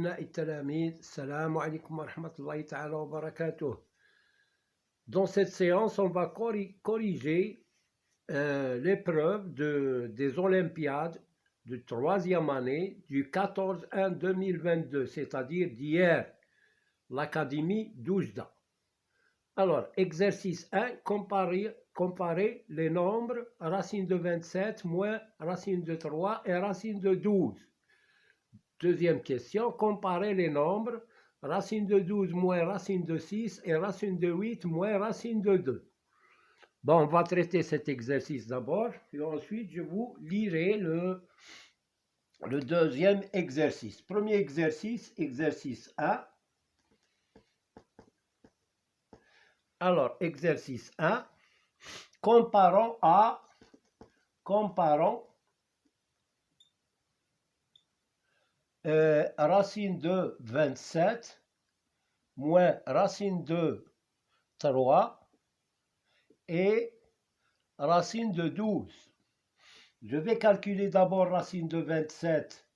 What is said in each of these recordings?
أبناء التلاميذ السلام عليكم ورحمة الله تعالى وبركاته. Dans cette séance, on va corriger l'épreuve des Olympiades de troisième année du 14-1-2022, c'est-à-dire d'hier, l'Académie d'Oujda. Alors, exercice 1, comparer les nombres racine de 27 moins racine de 3 et racine de 12. Deuxième question, comparer les nombres racine de 12 moins racine de 6 et racine de 8 moins racine de 2. Bon, on va traiter cet exercice d'abord, et ensuite je vous lirai le deuxième exercice. Premier exercice, exercice 1. Alors, exercice 1, comparons racine de 27 moins racine de 3 et racine de 12. Je vais calculer d'abord racine de 27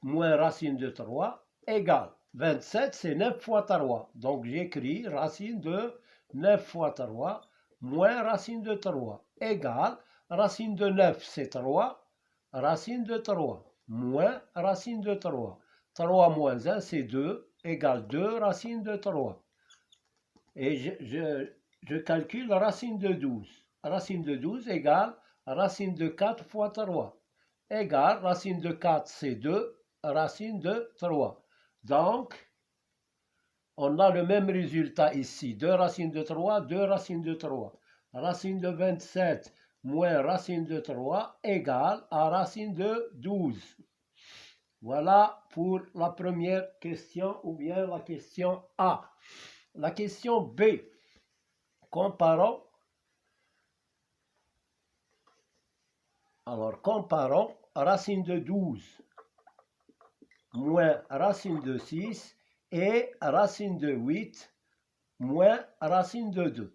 moins racine de 3 égale 27, c'est 9 fois 3. Donc j'écris racine de 9 fois 3 moins racine de 3 égale racine de 9, c'est 3, racine de 3 moins racine de 3. 3 moins 1, c'est 2, égale 2 racine de 3. Et je calcule racine de 12. Racine de 12 égale racine de 4 fois 3. Égale racine de 4, c'est 2, racine de 3. Donc, on a le même résultat ici. 2 racines de 3, 2 racines de 3. Racine de 27 moins racine de 3 égale à racine de 12. Voilà pour la première question ou bien la question A. La question B. Comparons. Alors, comparons racine de 12 moins racine de 6 et racine de 8 moins racine de 2.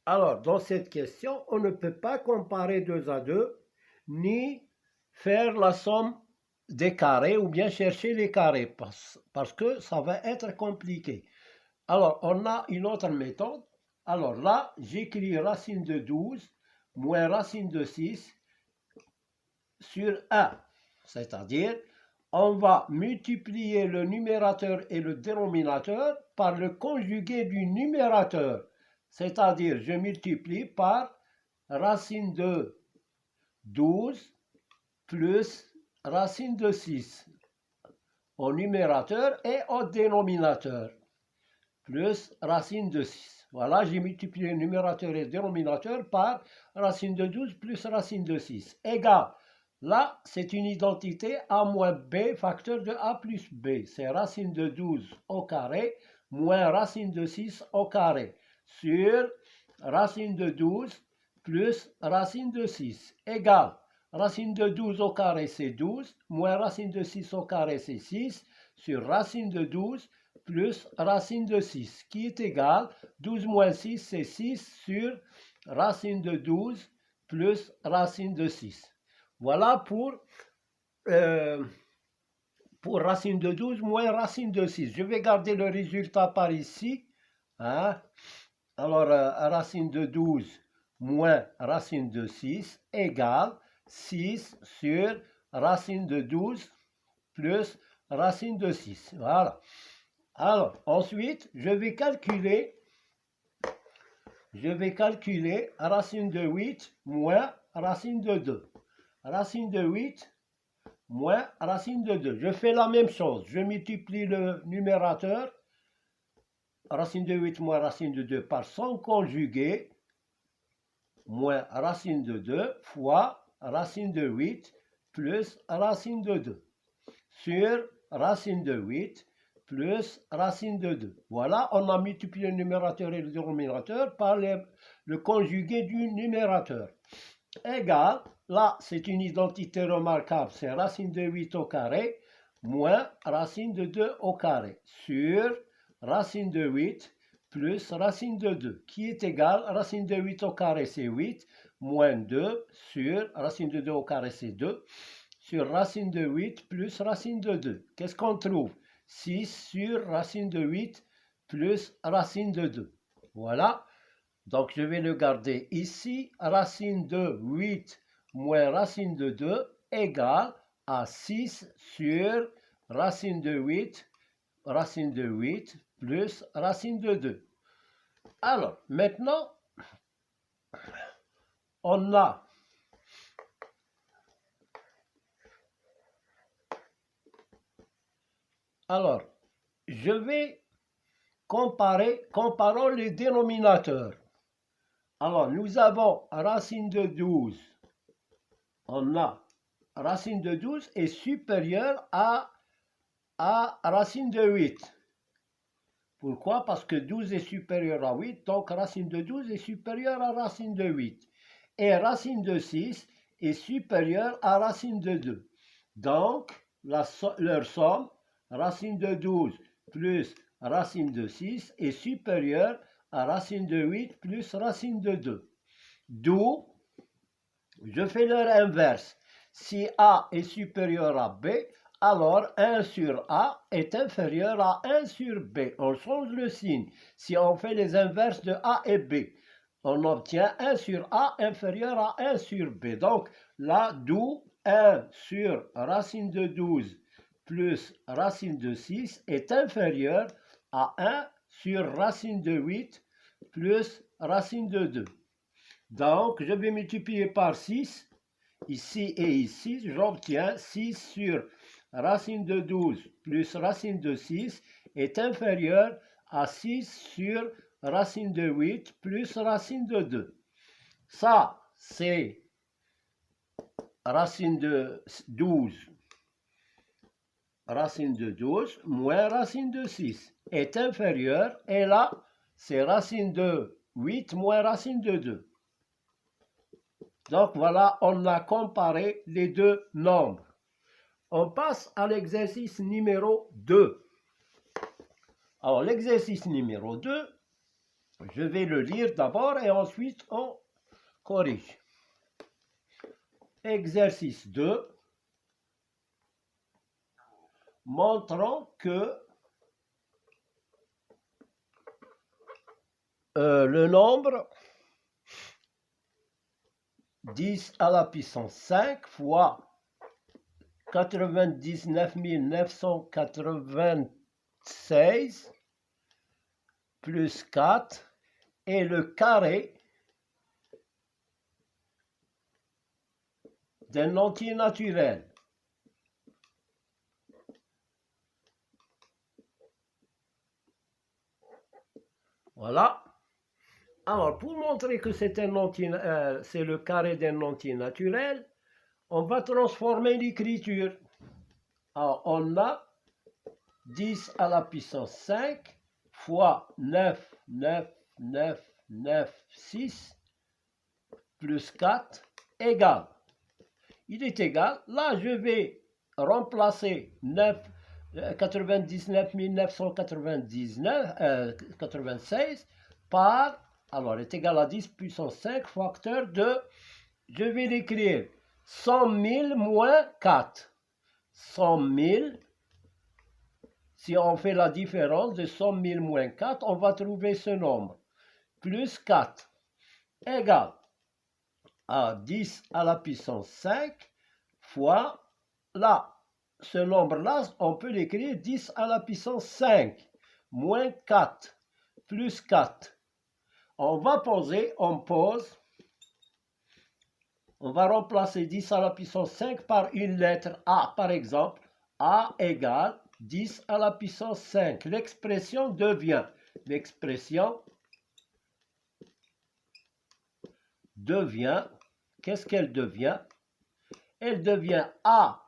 Alors, dans cette question, on ne peut pas comparer 2 à 2, ni faire la somme des carrés ou bien chercher les carrés, parce que ça va être compliqué. Alors, on a une autre méthode. Alors là, j'écris racine de 12 moins racine de 6 sur 1, c'est-à-dire on va multiplier le numérateur et le dénominateur par le conjugué du numérateur. C'est-à-dire, je multiplie par racine de 12 plus racine de 6 au numérateur et au dénominateur, plus racine de 6. Voilà, j'ai multiplié le numérateur et le dénominateur par racine de 12 plus racine de 6, égale. Là, c'est une identité a moins b, facteur de a plus b. C'est racine de 12 au carré moins racine de 6 au carré sur racine de 12 plus racine de 6 égale. Racine de 12 au carré, c'est 12, moins racine de 6 au carré, c'est 6, sur racine de 12 plus racine de 6, qui est égal, 12 moins 6, c'est 6, sur racine de 12 plus racine de 6. Voilà pour racine de 12 moins racine de 6. Je vais garder le résultat par ici. Hein? Alors, racine de 12 moins racine de 6 égale 6 sur racine de 12 plus racine de 6. Voilà. Alors, ensuite, je vais calculer racine de 8 moins racine de 2. Racine de 8 moins racine de 2. Je fais la même chose. Je multiplie le numérateur, racine de 8 moins racine de 2, par son conjugué, moins racine de 2 fois racine de 8 plus racine de 2, sur racine de 8 plus racine de 2. Voilà, on a multiplié le numérateur et le dénominateur par le conjugué du numérateur. Égal, là c'est une identité remarquable, c'est racine de 8 au carré moins racine de 2 au carré sur racine de 8 plus racine de 2, qui est égal, racine de 8 au carré c'est 8, moins 2 sur racine de 2 au carré c'est 2, sur racine de 8 plus racine de 2. Qu'est-ce qu'on trouve? 6 sur racine de 8 plus racine de 2. Voilà. Donc, je vais le garder ici. Racine de 8 moins racine de 2 égale à 6 sur racine de 8 plus racine de 2. Alors, maintenant, on a alors, je vais comparons les dénominateurs. Alors, nous avons racine de 12. On a racine de 12 est supérieure à racine de 8. Pourquoi? Parce que 12 est supérieur à 8, donc racine de 12 est supérieure à racine de 8. Et racine de 6 est supérieure à racine de 2. Donc, leur somme, racine de 12 plus racine de 6 est supérieure à racine de 8 plus racine de 2. D'où, je fais leur inverse. Si A est supérieur à B, alors 1 sur A est inférieur à 1 sur B. On change le signe. Si on fait les inverses de A et B, on obtient 1 sur A inférieur à 1 sur B. Donc là, d'où 1 sur racine de 12 plus racine de 6 est inférieur à 1 sur racine de 8 plus racine de 2. Donc, je vais multiplier par 6, ici et ici, j'obtiens 6 sur racine de 12 plus racine de 6 est inférieur à 6 sur racine de 8 plus racine de 2. Ça, c'est racine de 12. Racine de 12 moins racine de 6 est inférieur, et là, c'est racine de 8 moins racine de 2. Donc voilà, on a comparé les deux nombres. On passe à l'exercice numéro 2. Alors l'exercice numéro 2, je vais le lire d'abord et ensuite on corrige. Exercice 2. Montrons que le nombre 10 à la puissance 5 fois 99 996 plus 4 est le carré d'un entier naturel. Voilà. Alors, pour montrer que c'est le carré d'un entier naturel, on va transformer l'écriture. Alors, on a 10 à la puissance 5 fois 9, 9, 9, 9, 6 plus 4 égale. Il est égal. Là, je vais remplacer 99 996 par, alors, est égal à 10 puissance 5 facteur de, je vais l'écrire, 100 000 moins 4. 100 000, si on fait la différence de 100 000 moins 4, on va trouver ce nombre. Plus 4 égale à 10 à la puissance 5 fois, là, ce nombre-là, on peut l'écrire 10 à la puissance 5 moins 4 plus 4. On va remplacer 10 à la puissance 5 par une lettre A. Par exemple, A égale 10 à la puissance 5. L'expression devient, qu'est-ce qu'elle devient? Elle devient A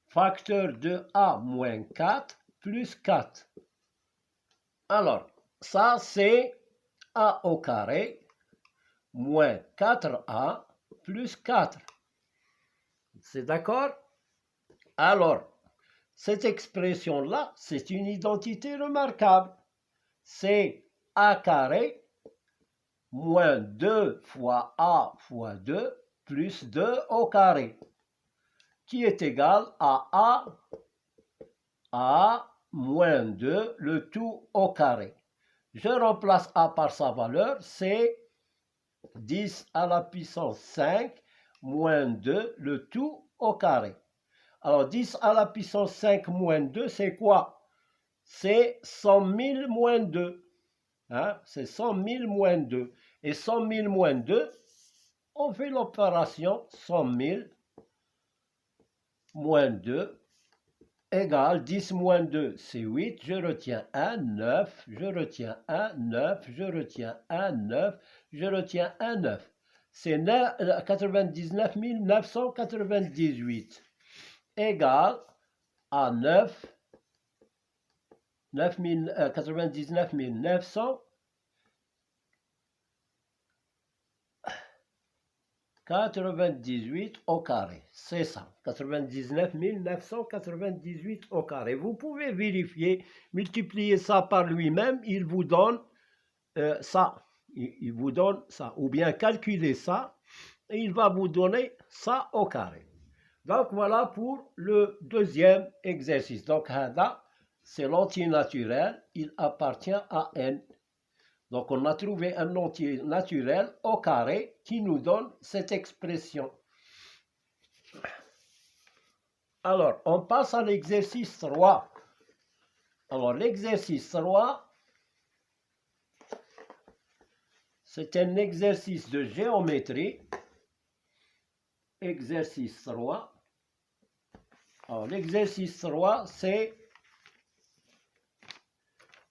facteur de A moins 4 plus 4. Alors, ça c'est A au carré moins 4A plus 4. C'est d'accord? Alors, cette expression-là, c'est une identité remarquable. C'est A carré moins 2 fois A fois 2 plus 2 au carré. qui est égal à A moins 2, le tout au carré. Je remplace A par sa valeur, c'est 10 à la puissance 5 moins 2, le tout au carré. Alors 10 à la puissance 5 moins 2, c'est quoi? C'est 100 000 moins 2. Hein? C'est 100 000 moins 2. Et 100 000 moins 2, on fait l'opération 100 000 moins 2 égale 10 moins 2, c'est 8, je retiens 1, 9, je retiens 1, 9, je retiens 1, 9, je retiens 1, 9. C'est 99 998 égale à 99 998 au carré. C'est ça, 99 998 au carré. Vous pouvez vérifier, multiplier ça par lui-même, il vous donne ça. Il vous donne ça. Ou bien calculer ça, et il va vous donner ça au carré. Donc voilà pour le deuxième exercice. Donc Hada, c'est l'entier naturel, il appartient à n. Donc on a trouvé un entier naturel au carré qui nous donne cette expression. Alors on passe à l'exercice 3. Alors l'exercice 3, c'est un exercice de géométrie. Exercice 3. Alors l'exercice 3, c'est,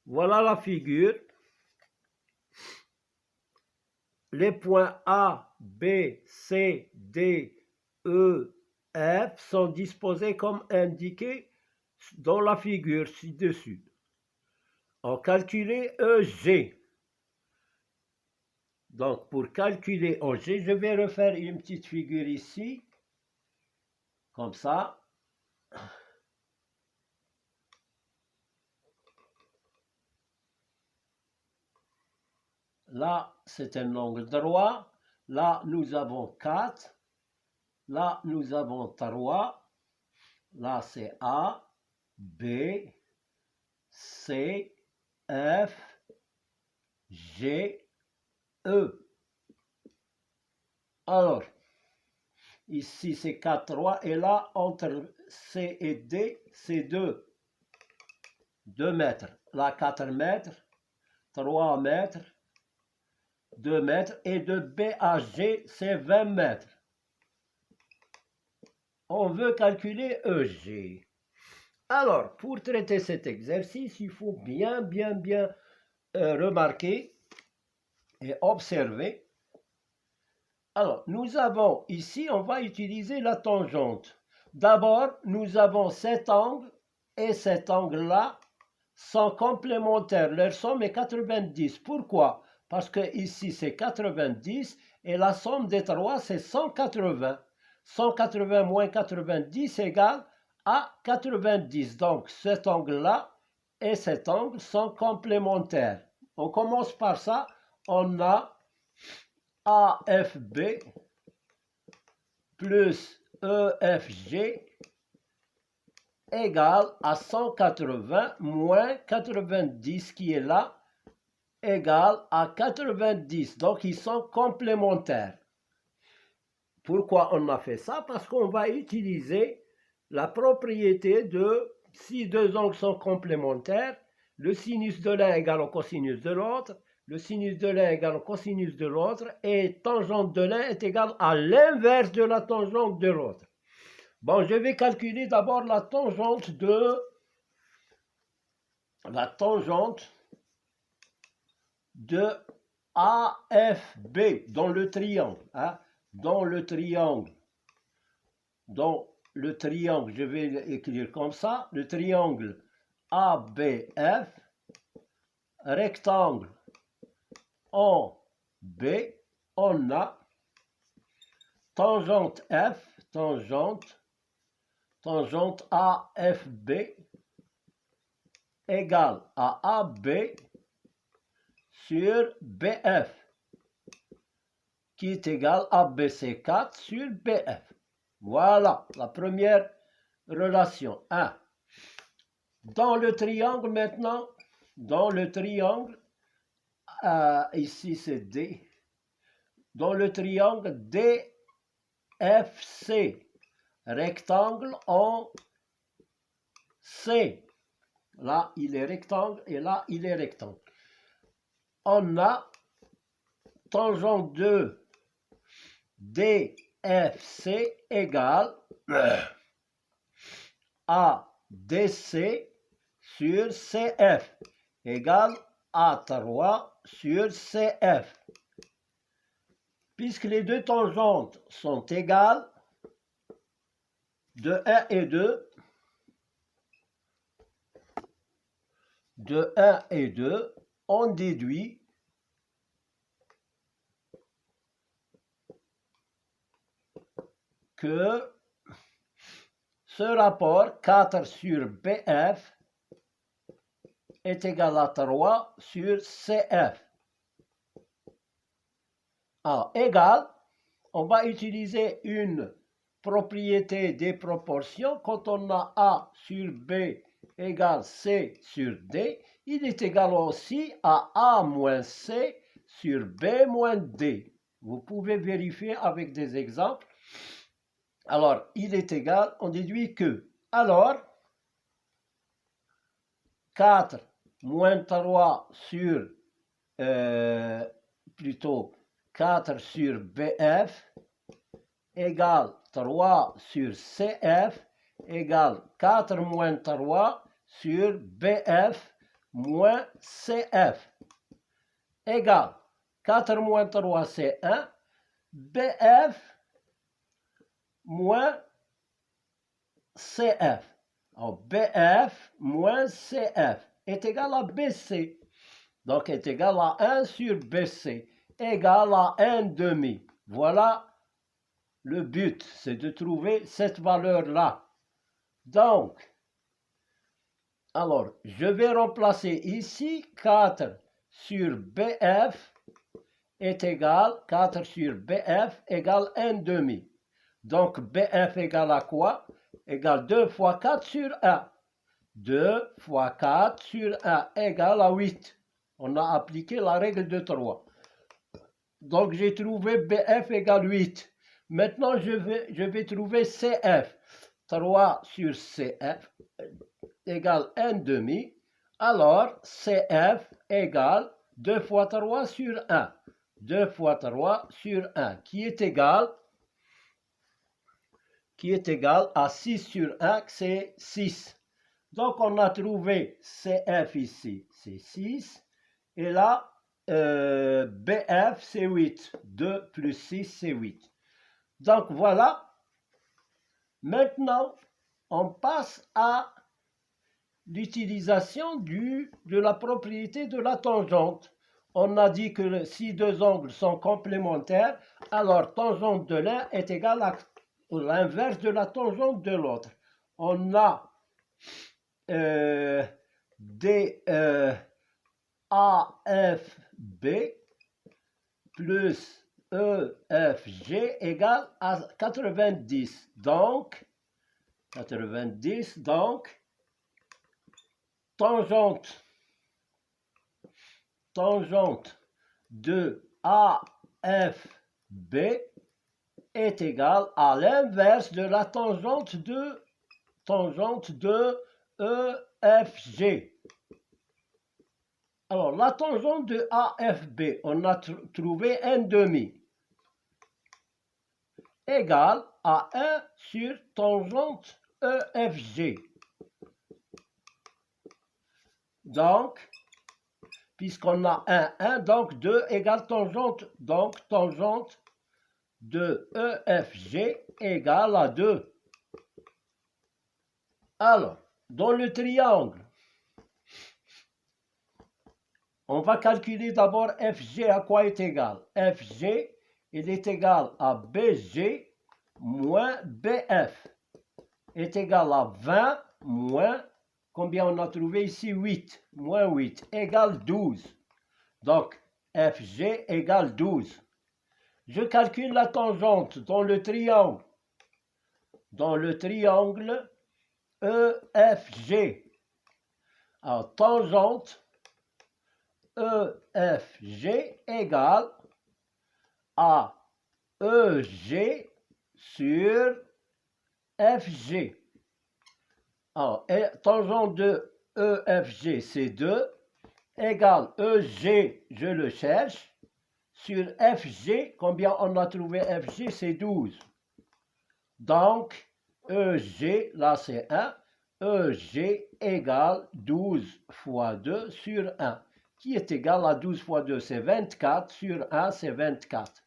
voilà la figure. Les points A, B, C, D, E, F sont disposés comme indiqué dans la figure ci-dessus. On calcule EG. Donc pour calculer EG, je vais refaire une petite figure ici, comme ça. Là, c'est un angle droit. Là, nous avons 4. Là, nous avons 3. Là, c'est A, B, C, F, G, E. Alors, ici, c'est 4, 3. Et là, entre C et D, c'est 2. 2 mètres. Là, 4 mètres, 3 mètres, 2 mètres, et de B à G, c'est 20 mètres. On veut calculer EG. Alors, pour traiter cet exercice, il faut bien remarquer et observer. Alors, nous avons ici, on va utiliser la tangente. D'abord, nous avons cet angle et cet angle-là sont complémentaires. Leur somme est 90. Pourquoi? Parce que ici, c'est 90 et la somme des trois, c'est 180. 180 moins 90 égale à 90. Donc, cet angle-là et cet angle sont complémentaires. On commence par ça. On a AFB plus EFG égale à 180 moins 90 qui est là, égale à 90. Donc, ils sont complémentaires. Pourquoi on a fait ça? Parce qu'on va utiliser la propriété de, si deux angles sont complémentaires, le sinus de l'un égale au cosinus de l'autre, le sinus de l'un égale au cosinus de l'autre, et tangente de l'un est égale à l'inverse de la tangente de l'autre. Bon, je vais calculer d'abord la tangente de AFB dans le triangle. Hein, dans le triangle, je vais l'écrire comme ça, le triangle ABF, rectangle en B, on a tangente F, tangente AFB égale à AB sur BF, qui est égal à BC4 sur BF. Voilà, la première relation. 1. Dans le triangle maintenant, dans le triangle, ici c'est D, dans le triangle DFC, rectangle en C. Là, il est rectangle et là, il est rectangle. On a tangente de DFC égale ADC sur CF égale A3 sur CF. Puisque les deux tangentes sont égales, de 1 et 2, de 1 et 2, on déduit que ce rapport 4 sur BF est égal à 3 sur CF. Alors, égal, on va utiliser une propriété des proportions. Quand on a A sur B égale C sur D, il est égal aussi à A moins C sur B moins D. Vous pouvez vérifier avec des exemples. Alors, il est égal, on déduit que. Alors, 4 moins 3 sur, plutôt 4 sur BF égale 3 sur CF égale 4 moins 3 sur BF moins CF égale 4 moins 3 c'est 1, BF moins CF. Alors, BF moins CF est égal à BC. Donc, est égal à 1 sur BC, égal à 1 demi. Voilà le but, c'est de trouver cette valeur-là. Donc, alors, je vais remplacer ici 4 sur BF est égal, 4 sur BF égale 1 demi. Donc, BF égale à quoi? Égale 2 fois 4 sur 1. 2 fois 4 sur 1 égale à 8. On a appliqué la règle de 3. Donc, j'ai trouvé BF égale 8. Maintenant, je vais trouver CF. 3 sur CF égale 1 demi. Alors, CF égale 2 fois 3 sur 1. 2 fois 3 sur 1, qui est égal à 6 sur 1, c'est 6. Donc, on a trouvé CF ici, c'est 6. Et là, BF, c'est 8. 2 plus 6, c'est 8. Donc, voilà. Maintenant, on passe à l'utilisation de la propriété de la tangente. On a dit que si deux angles sont complémentaires, alors tangente de l'un est égale à l'inverse de la tangente de l'autre. On a AFB plus EFG égale à 90. Donc, tangente de AFB est égale à l'inverse de la tangente de EFG. Alors, la tangente de AFB, on a trouvé 1 demi, égale à 1 sur tangente EFG. Donc, puisqu'on a 1, donc 2 égale tangente, donc tangente de EFG égale à 2. Alors, dans le triangle, on va calculer d'abord FG à quoi est égal. FG, il est égal à BG moins BF, est égal à 20 moins, combien on a trouvé ici? 8, moins 8, égale 12. Donc, FG égale 12. Je calcule la tangente dans le triangle. dans le triangle EFG. Alors, tangente EFG égale à EG sur FG. Alors, tangente de EFG, c'est 2, égale EG, je le cherche, sur FG, combien on a trouvé FG, c'est 12. Donc, EG, là c'est 1, EG égale 12 fois 2 sur 1, qui est égal à 12 fois 2, c'est 24, sur 1, c'est 24.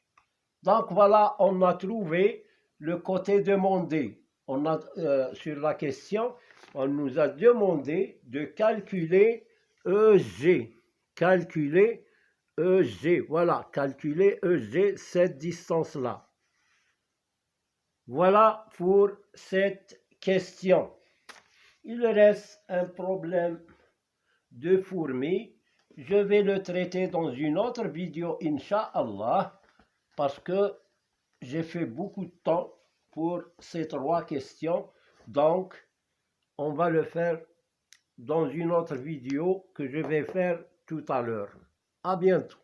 Donc voilà, on a trouvé le côté demandé. On a, sur la question, on nous a demandé de calculer EG. Calculer EG, voilà, calculer EG, cette distance-là. Voilà pour cette question. Il reste un problème de fourmi. Je vais le traiter dans une autre vidéo, Inch'Allah, parce que j'ai fait beaucoup de temps pour ces 3 questions. Donc, on va le faire dans une autre vidéo que je vais faire tout à l'heure. À bientôt.